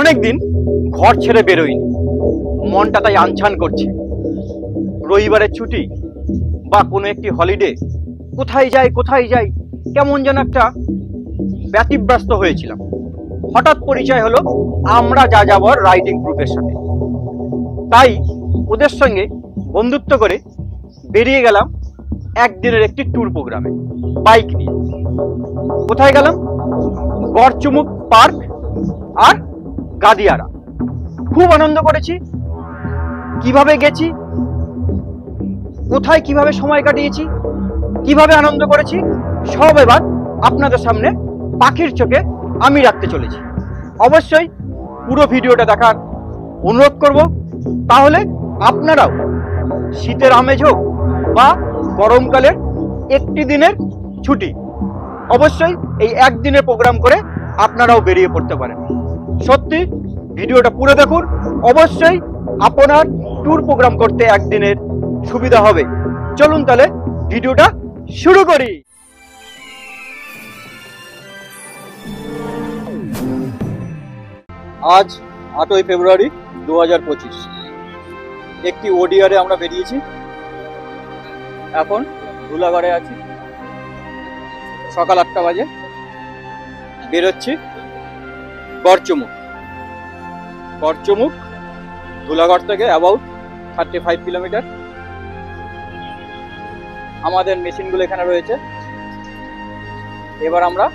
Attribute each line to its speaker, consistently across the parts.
Speaker 1: অনেকদিন ঘর ছেড়ে বেরোয়নি, মনটা তাই আনছান করছে। রবিবারের ছুটি বা কোনো একটি হলিডে, কোথায় যাই কেমন যেন একটা ব্যতিব্যস্ত হয়েছিলাম। হঠাৎ পরিচয় হলো আমরা যাযাবর রাইডিং গ্রুপের সাথে। তাই ওদের সঙ্গে বন্ধুত্ব করে বেরিয়ে গেলাম একদিনের একটি ট্যুর প্রোগ্রামে বাইক নিয়ে। কোথায় গেলাম? গড়চুমুক পার্ক আর গাদিয়ারা। খুব আনন্দ করেছি। কিভাবে গেছি, কোথায় কিভাবে সময় কাটিয়েছি, কিভাবে আনন্দ করেছি, সব এবার আপনাদের সামনে পাখির চোখে আমি রাখতে চলেছি। অবশ্যই পুরো ভিডিওটা দেখার অনুরোধ করব, তাহলে আপনারাও শীতের আমেজ হোক বা গরমকালের একটি দিনের ছুটি, অবশ্যই এই একদিনের প্রোগ্রাম করে আপনারাও বেরিয়ে পড়তে পারেন। সত্যি ভিডিওটা পুরো দেখুন, অবশ্যই আপনার ট্যুর প্রোগ্রাম করতে একদিনের সুবিধা হবে। চলুন তাহলে ভিডিওটা শুরু করি। আজ 8ই ফেব্রুয়ারি 2025। একটি ওডিআরে আমরা বেরিয়েছি। এখন ধুলাগড়ে আছি, সকাল 8টা বাজে। বেরোচ্ছি গড়চুমুক ধুলাগড় থেকে অ্যাবাউট 35 কিলোমিটার। আমাদের মেশিনগুলো এখানে রয়েছে। এবার আমরা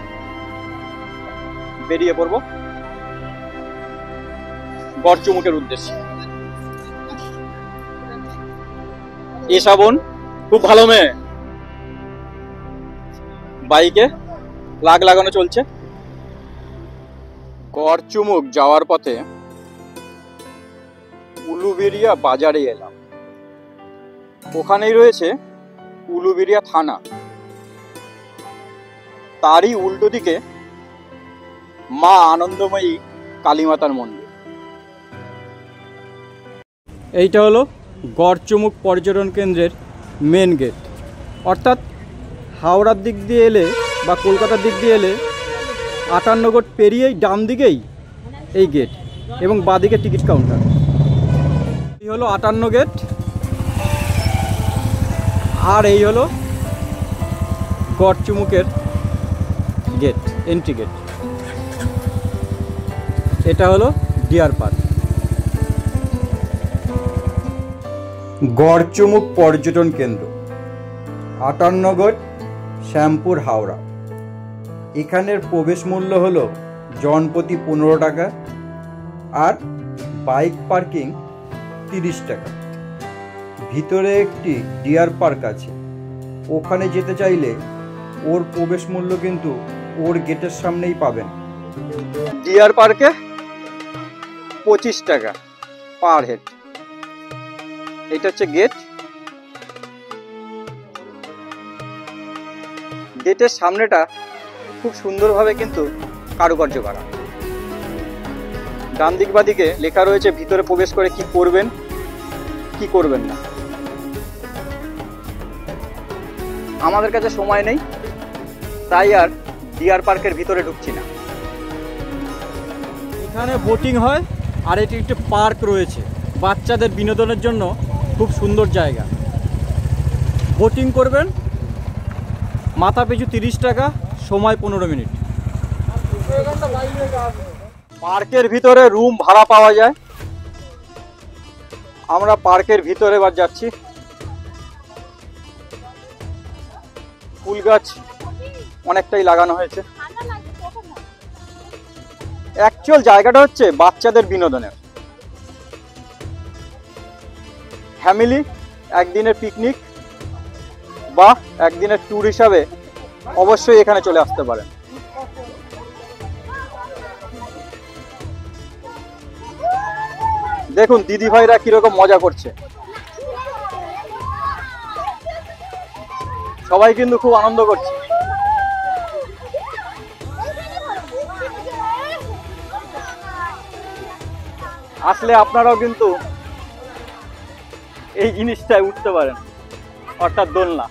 Speaker 1: বেরিয়ে পড়ব গড়চুমুকের উদ্দেশ্যে। এ শ্রাবণ খুব ভালো মেয়ে, বাইকে লাগ লাগানো চলছে। গড়চুমুক যাওয়ার পথে উলুবেড়িয়া বাজারে এলাম। ওখানেই রয়েছে উলুবেড়িয়া থানা, তারই উল্টো দিকে মা আনন্দময়ী কালীমাতার মন্দির। এইটা হলো গড়চুমুক পর্যটন কেন্দ্রের মেন গেট। অর্থাৎ হাওড়ার দিক দিয়ে এলে বা কলকাতার দিক দিয়ে এলে 58 গেট পেরিয়েই ডান দিকেই এই গেট এবং বাঁদিকে টিকিট কাউন্টার। এই হলো 58 গেট, আর এই হলো গড়চুমুকের গেট, এন্ট্রি গেট। এটা হলো ডিয়ার পার্ক। গড়চুমুক পর্যটন কেন্দ্র 58 গেট, শ্যামপুর, হাওড়া। এখানের প্রবেশ মূল্য হলো জনপ্রতি 15 টাকা আর বাইক পার্কিং 30 টাকা। ভিতরে একটি ডিয়ার পার্ক আছে, ওখানে যেতে চাইলে ওর প্রবেশ মূল্য কিন্তু ওর গেটের সামনেই পাবেন। ডিয়ার পার্কে 25 টাকা পার হেড। এটা হচ্ছে গেট। গেটের সামনেটা খুব সুন্দরভাবে কিন্তু কারুকার্য করা। ডান দিক বাদিকে লেখা রয়েছে ভিতরে প্রবেশ করে কি করবেন কি করবেন না। আমাদের কাছে সময় নেই, তাই আর ডিয়ার পার্কের ভিতরে ঢুকছি না। এখানে বোটিং হয় আর এটি একটি পার্ক রয়েছে, বাচ্চাদের বিনোদনের জন্য খুব সুন্দর জায়গা। বোটিং করবেন, মাথা পিছু 30 টাকা, সময় 15 মিনিট। পার্কের ভিতরে রুম ভাড়া পাওয়া যায়। আমরা পার্কের ভিতরে এবার যাচ্ছি। ফুল গাছ অনেকটাই লাগানো হয়েছে। অ্যাকচুয়াল জায়গাটা হচ্ছে বাচ্চাদের বিনোদনের। ফ্যামিলি একদিনের পিকনিক বা একদিনের ট্যুর হিসাবে অবশ্যই এখানে চলে আসতে পারেন। দেখুন দিদি ভাইরা কিরকম মজা করছে। সবাই কিন্তু খুব আনন্দ করছে। আসলে আপনারাও কিন্তু এই জিনিসটায় উঠতে পারেন, অর্থাৎ দোলনা।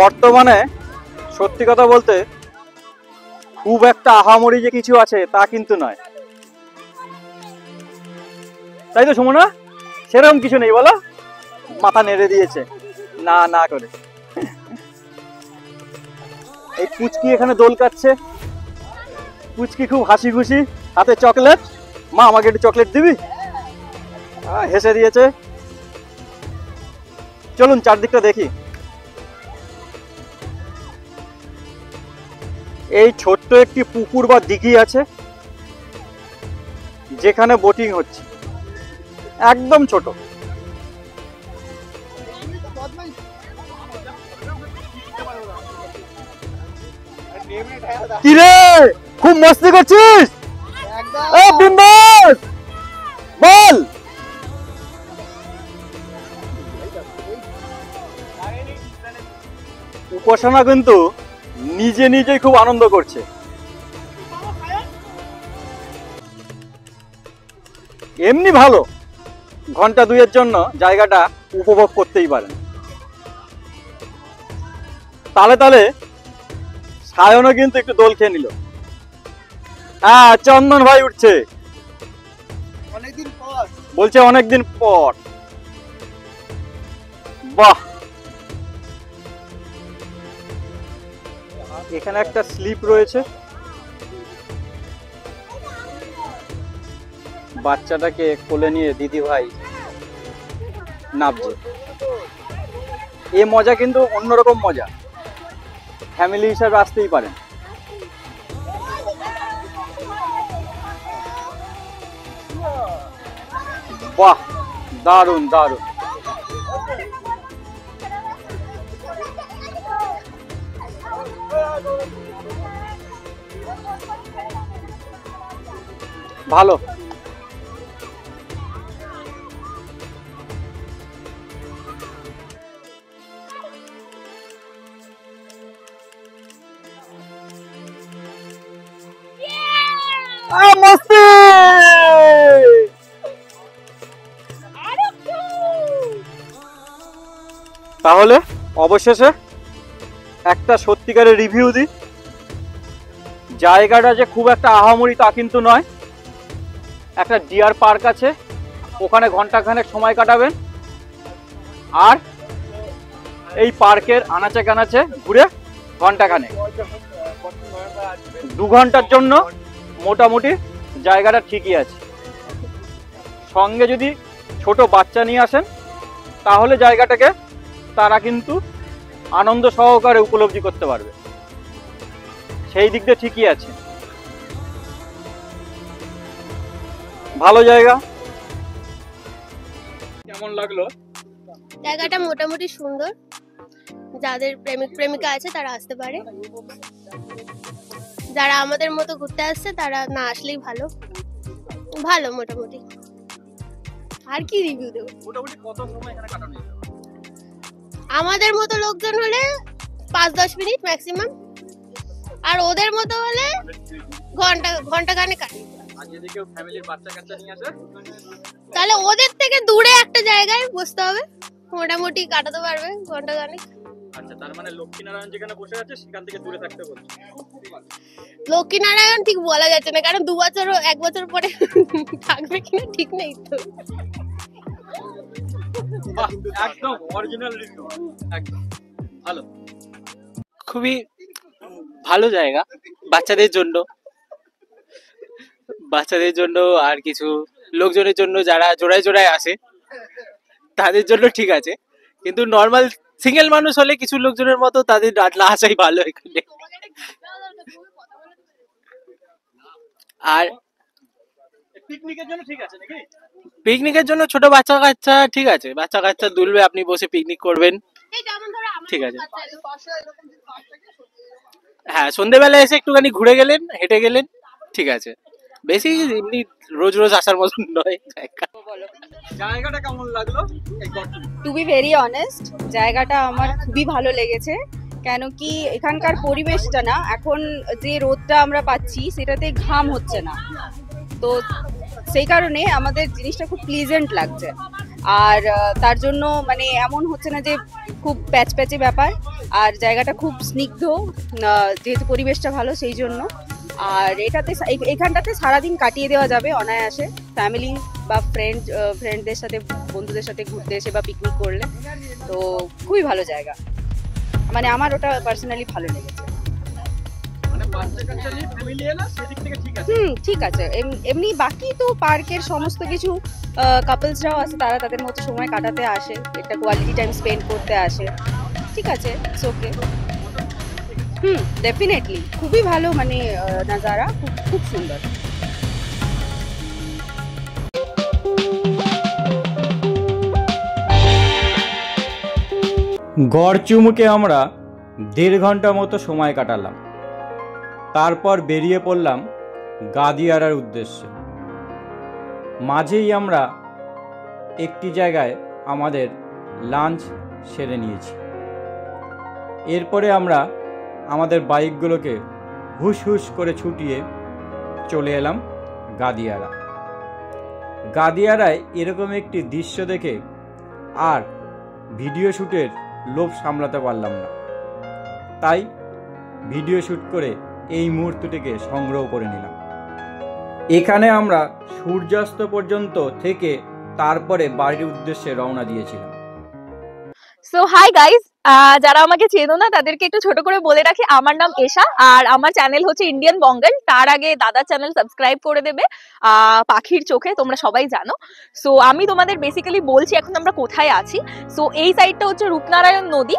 Speaker 1: বর্তমানে সত্যি কথা বলতে খুব একটা আহামরি যে কিছু আছে তা কিন্তু নয়, তাই তো সুমনা? সেরকম কিছু নেই বলো? মাথা নেড়ে দিয়েছে না না করে। এই পুচকি এখানে দোল কাটছে, পুচকি খুব হাসি খুশি, হাতে চকলেট। মা আমাকে একটু চকলেট দিবি? হেসে দিয়েছে। চলুন চারদিকটা দেখি। এই ছোট্ট একটি পুকুর বা দিঘি আছে যেখানে বোটিং হচ্ছে, একদম ছোট। কিরে খুব মস্তি করছিস? বিন্দাস বল। উপাসনা কিন্তু নিজে নিজেই খুব আনন্দ করছে। এমনি ভালো, ঘন্টা দুইয়ের জন্য জায়গাটা উপভোগ করতেই পারেন। তালে তালে সায়নও কিন্তু একটু দোল খেয়ে নিল। হ্যাঁ, চন্দন ভাই উঠছে,
Speaker 2: অনেকদিন পর
Speaker 1: বলছে অনেকদিন পর। বাহ, এখানে একটা স্লিপ রয়েছে, বাচ্চাটাকে কোলে নিয়ে দিদি ভাই নামছে। এ মজা কিন্তু অন্যরকম মজা, ফ্যামিলি হিসাবে আসতেই পারেন। বাহ, দারুণ দারুণ। ভালো। মস্তি। তাহলে অবশেষে একটা সত্যিকারের রিভিউ দিই। জায়গাটা যে খুব একটা আহামরি তা কিন্তু নয়। একটা ডিয়ার পার্ক আছে, ওখানে ঘন্টাখানেক সময় কাটাবেন, আর এই পার্কের আনাচে কানাচে ঘুরে ঘন্টাখানেক, 2 ঘন্টার জন্য মোটামুটি জায়গাটা ঠিকই আছে। সঙ্গে যদি ছোট বাচ্চা নিয়ে আসেন তাহলে জায়গাটাকে তারা কিন্তু আনন্দ সহকারে উপলব্ধি করতে পারবে, সেই দিক দিয়ে ঠিকই আছে। ভালো জায়গা। কেমন লাগলো?
Speaker 3: জায়গাটা মোটামুটি সুন্দর, যাদের প্রেমিক প্রেমিকা আছে তারা আসতে পারে, যারা আমাদের মতো ঘুরতে আসছে তারা না আসলেই ভালো। ভালো মোটামুটি। আর কি রিভিউ দেব?
Speaker 1: মোটামুটি কত সময় এখানে কাটানো যেতে পারে?
Speaker 3: আমাদের মতো লোকজন হলে 5-10 মিনিট ম্যাক্সিমাম, আর ওদের মতো হলে ঘন্টা খানে কাটে।
Speaker 1: আর যদি কেউ ফ্যামিলির বাচ্চা কাচ্চা নিয়ে আসে
Speaker 3: তাহলে ওদের থেকে দূরে একটা জায়গায় বসতে হবে, মোটামুটি কাটাতে পারবে ঘন্টা খানেক।
Speaker 1: আচ্ছা, তার মানে লক্ষ্মীনারায়ণ যেখানে বসে আছে সেখান থেকে দূরে থাকতে বলছে।
Speaker 3: লক্ষ্মীনারায়ণ ঠিক বলা যাচ্ছে না, কারণ 2 বছর 1 বছর পরে থাকবে কিনা ঠিক নেই তো।
Speaker 1: একদম অরিজিনাল রিভিউ, একদম ভালো।
Speaker 2: খুবই ভালো জায়গা বাচ্চাদের জন্য, আর কিছু লোকজনের জন্য যারা জোড়ায় জোড়ায় আসে তাদের জন্য ঠিক আছে, কিন্তু নর্মাল সিঙ্গেল মানুষ হলে কিছু লোকজনের মতো তাদের না আসাই ভালো এখানে। আর
Speaker 1: পিকনিকের জন্য ঠিক আছে নাকি?
Speaker 2: পিকনিকের জন্য ছোট বাচ্চা কাচ্চা ঠিক আছে, বাচ্চা কাচ্চা দুলবে, আপনি বসে পিকনিক করবেন, ঠিক আছে। হ্যাঁ, সন্ধ্যেবেলা এসে একটুখানি ঘুরে গেলেন, হেঁটে গেলেন, ঠিক আছে। বেশি এমনি রোজ রোজ আসার মতন নয়।
Speaker 1: জায়গাটা কেমন লাগলো?
Speaker 4: টু বি ভেরি অনেস্ট, জায়গাটা আমার খুবই ভালো লেগেছে। কেন কি এখানকার পরিবেশটা না, এখন যে রোদটা আমরা পাচ্ছি সেটাতে ঘাম হচ্ছে না, তো সেই কারণে আমাদের জিনিসটা খুব প্লিজেন্ট লাগছে। আর তার জন্য মানে এমন হচ্ছে না যে খুব প্যাচে ব্যাপার, আর জায়গাটা খুব স্নিগ্ধ, যেহেতু পরিবেশটা ভালো সেই জন্য। আর এখানটাতে সারাদিন কাটিয়ে দেওয়া যাবে অনায়াসে, ফ্যামিলি বা ফ্রেন্ডদের সাথে, বন্ধুদের সাথে ঘুরতে এসে বা পিকনিক করলে। তো খুবই ভালো জায়গা, মানে আমার ওটা পার্সোনালি ভালো লেগেছে। ঠিক আছে। এমনি বাকি তো পার্কের সমস্ত কিছু কাপলসরাও আছে, তারা তাদের মতো সময় কাটাতে আসে, একটা কোয়ালিটি টাইম স্পেন্ড করতে আসে, ঠিক আছে, ইটস ওকে। ডেফিনেটলি খুবই ভালো, মানে নাজারা খুব সুন্দর।
Speaker 1: গড়চুমুকে আমরা 1.5 ঘন্টা মতো সময় কাটালাম। তারপর বেরিয়ে পড়লাম গাদিয়ারার উদ্দেশ্যে। মাঝেই আমরা একটি জায়গায় আমাদের লাঞ্চ সেরে নিয়েছি। এরপরে আমরা আমাদের বাইকগুলোকে হুশ হুশ করে ছুটিয়ে চলে এলাম গাদিয়ারা। গাদিয়ারায় এরকম একটি দৃশ্য দেখে আর ভিডিও শ্যুটের লোভ সামলাতে পারলাম না, তাই ভিডিও শ্যুট করে এই মুহূর্তটিকে সংগ্রহ করে নিলাম। এখানে আমরা সূর্যাস্ত পর্যন্ত থেকে তারপরে বাড়ির উদ্দেশ্যে রওনা দিয়েছিলাম।
Speaker 5: সো হাই গাইস, যারা আমাকে চেনো না তাদেরকে একটু ছোট করে বলে রাখি, আমার নাম এশা আর আমার চ্যানেল হচ্ছে ইন্ডিয়ান বঙ্গল। তার আগে দাদার চ্যানেল সাবস্ক্রাইব করে দেবে, পাখির চোখে, তোমরা সবাই জানো। সো আমি তোমাদের বেসিক্যালি বলছি এখন আমরা কোথায় আছি। সো এই সাইডটা হচ্ছে রূপনারায়ণ নদী,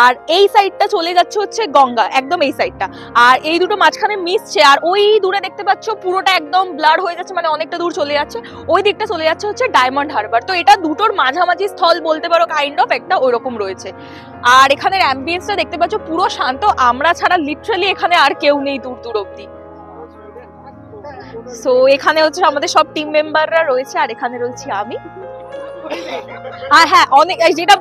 Speaker 5: আর এই সাইডটা চলে যাচ্ছে হচ্ছে গঙ্গা, একদম এই সাইডটা। আর এই দুটো মাঝখানে মিশছে, আর ওই দূরে দেখতে পাচ্ছ পুরোটা একদম ব্লার হয়ে যাচ্ছে, মানে অনেকটা দূর চলে যাচ্ছে। ওই দিকটা চলে যাচ্ছে হচ্ছে ডায়মন্ড হারবার। তো এটা দুটোর মাঝামাঝি স্থল বলতে পারো, কাইন্ড অফ একটা ওইরকম রয়েছে। আর এখানের অ্যাম্বিয়েন্সটা দেখতে পাচ্ছ পুরো শান্ত, আমরা ছাড়া লিটারালি এখানে আর কেউ নেই দূর দূর অব্দি। সো এখানে হচ্ছে আমাদের সব টিম মেম্বাররা রয়েছে, আর এখানে রয়েছি আমি। আর হ্যাঁ, অনেক যেটা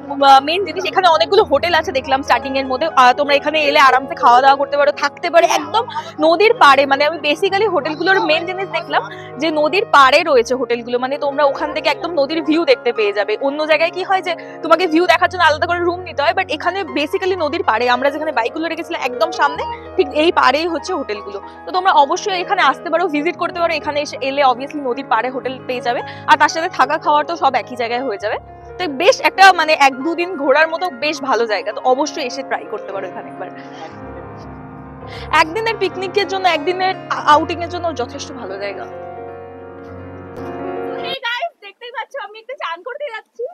Speaker 5: মেইন জিনিস, এখানে অনেকগুলো হোটেল আছে দেখলাম স্টার্টিং এর মধ্যে। তোমরা এখানে এলে আরামসে খাওয়া দাওয়া করতে পারো, থাকতে পারো একদম নদীর পাড়ে। মানে আমি বেসিক্যালি হোটেলগুলোর মেইন জিনিস দেখলাম যে নদীর পাড়ে রয়েছে হোটেলগুলো, মানে তোমরা ওখান থেকে একদম নদীর ভিউ দেখতে পেয়ে যাবে। অন্য জায়গায় কি হয় যে তোমাকে ভিউ দেখার জন্য আলাদা করে রুম নিতে হয়, বাট এখানে বেসিক্যালি নদীর পাড়ে। আমরা যেখানে বাইকগুলো রেখেছিলাম একদম সামনে, ঠিক এই পাড়েই হচ্ছে হোটেলগুলো। তো তোমরা অবশ্যই এখানে আসতে পারো, ভিজিট করতে পারো। এখানে এসে এলে অবভিয়াসলি নদীর পাড়ে হোটেল পেয়ে যাবে, আর তার সাথে থাকা খাওয়ার তো সব একই জায়গায় হয়ে যাবে। তো বেশ একটা মানে 1-2 দিন ঘোরার মতো বেশ ভালো জায়গা। তো অবশ্যই এসে ট্রাই করতে পারো এখানে একবার। একদিনের পিকনিকের জন্য, একদিনের আউটিং এর জন্য যথেষ্ট ভালো জায়গা। হেই গাইস, দেখতেই পাচ্ছ আমি একটু চান করতে যাচ্ছি।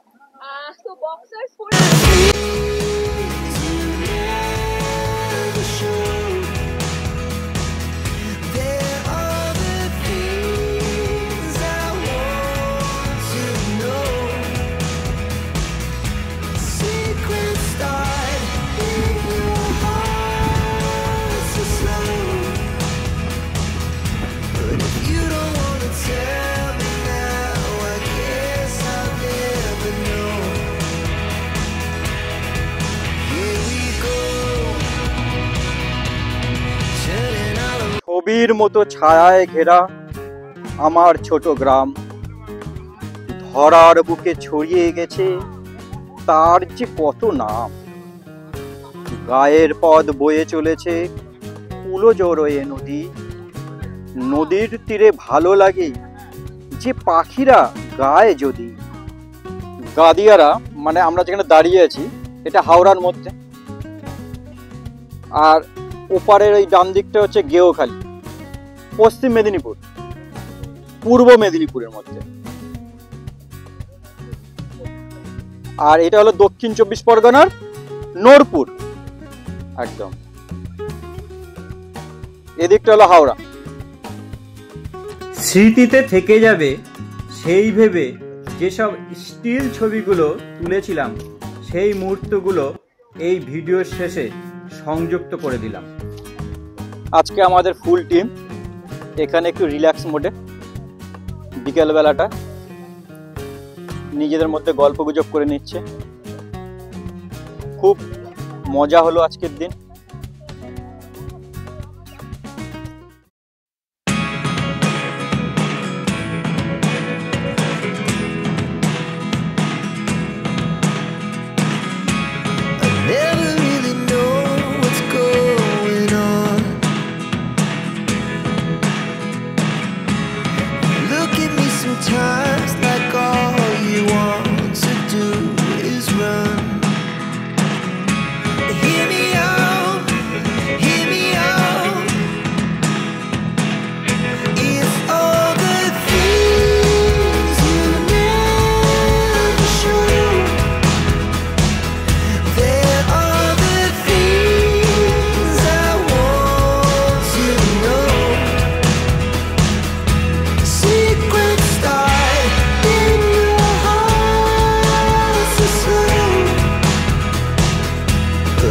Speaker 5: সো বক্সার্স পরে
Speaker 1: ছবির মতো ছায়ায় ঘেরা আমার ছোট গ্রাম, ধরার বুকে ছড়িয়ে গেছে তার যে কত নাম। গায়ের পথ বয়ে চলেছে কুলোজোড়য়ে নদী, নদীর তীরে ভালো লাগে যে পাখিরা গায়ে যদি। গাদিয়ারা মানে আমরা যেখানে দাঁড়িয়ে আছি এটা হাওড়ার মধ্যে, আর ওপারের ওই ডান দিকটা হচ্ছে গেওখালি, পশ্চিম মেদিনীপুর, পূর্ব মেদিনীপুরের মধ্যে। আর এটা হলো দক্ষিণ 24 পরগনার নোরপুর, একদম এদিকটা হলো হাওড়া। স্মৃতিতে থেকে যাবে সেই ভেবে যেসব স্টিল ছবিগুলো তুলেছিলাম, সেই মুহূর্তগুলো এই ভিডিওর শেষে সংযুক্ত করে দিলাম। আজকে আমাদের ফুল টিম এখানে একটু রিল্যাক্স মোডে বিকেলবেলাটা নিজেদের মধ্যে গল্পগুজব করে নিচ্ছে। খুব মজা হলো আজকের দিন।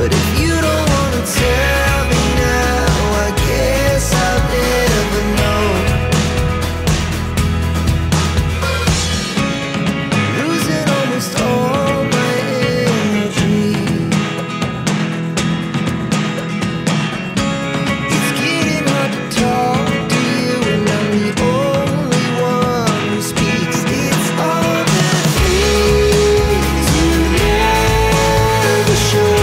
Speaker 6: But if you don't wanna tell me now, I guess I'll never know. Losing almost all my energy. It's getting hard to talk to you, and I'm the only one who speaks. It's all the things you never show.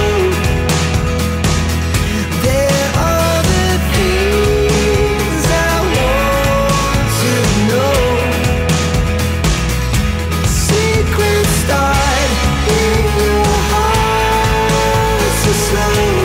Speaker 6: There are the things I want to know. Secrets start in your heart so slow.